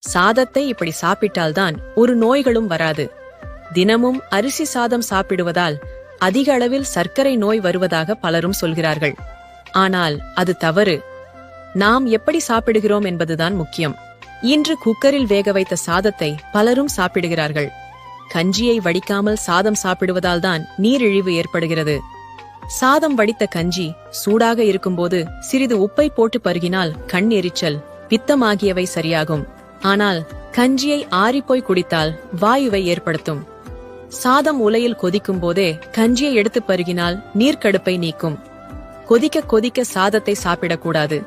சாதத்தை இப்படி சாப்பிட்டால்தான் ஒரு நோய்களும் வராது. தினமும் அரிசி சாதம் சாப்பிடுவதால் அதிக அளவில் சர்க்கரை நோய் வருவதாக பலரும் சொல்கிறார்கள். ஆனால் அது தவறு. நாம் எப்படி சாப்பிடுகிறோம் என்பதுதான் முக்கியம். இன்று குக்கரில் வேக வைத்த சாதத்தை பலரும் சாப்பிடுகிறார்கள். கஞ்சியை வடிக்காமல் சாதம் சாப்பிடுவதால் தான் நீரிழிவு ஏற்படுகிறது. சாதம் வடித்த கஞ்சி சூடாக இருக்கும்போது சிறிது உப்பை போட்டு பருகினால் கண் எரிச்சல், பித்தம் ஆகியவை சரியாகும். ஆனால் கஞ்சியை ஆறிப்போய் குடித்தால் வாயுவை ஏற்படுத்தும். சாதம் உலையில் கொதிக்கும் போதே கஞ்சியை எடுத்து பருகினால் நீர்க்கடுப்பை நீக்கும். கொதிக்க கொதிக்க சாதத்தை சாப்பிடக்கூடாது.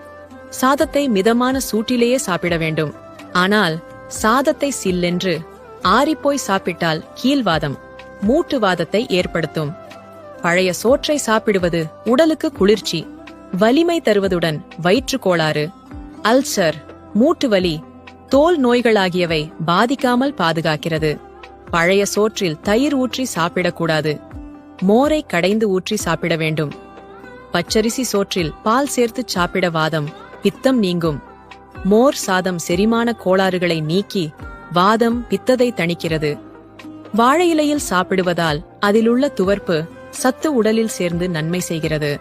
சாதத்தை மிதமான சூட்டிலேயே சாப்பிட வேண்டும். ஆனால் சாதத்தை சில்லென்று ஆறிப்போய் சாப்பிட்டால் கீழ்வாதம், மூட்டுவாதத்தை ஏற்படுத்தும். பழைய சோற்றை சாப்பிடுவது உடலுக்கு குளிர்ச்சி, வலிமை தருவதுடன் வயிற்றுக் கோளாறு, அல்சர், மூட்டுவலி, தோல் நோய்களாகியவை பாதிக்காமல் பாதுகாக்கிறது. பழைய சோற்றில் தயிர் ஊற்றி சாப்பிடக்கூடாது. மோரை கடைந்து ஊற்றி சாப்பிட வேண்டும். பச்சரிசி சோற்றில் பால் சேர்த்து சாப்பிட வாதம், பித்தம் நீங்கும். மோர் சாதம் செரிமான கோளாறுகளை நீக்கி வாதம், பித்தத்தை தணிக்கிறது. வாழை இலையில் சாப்பிடுவதால் அதிலுள்ள துவர்ப்பு சத்து உடலில் சேர்ந்து நன்மை செய்கிறது.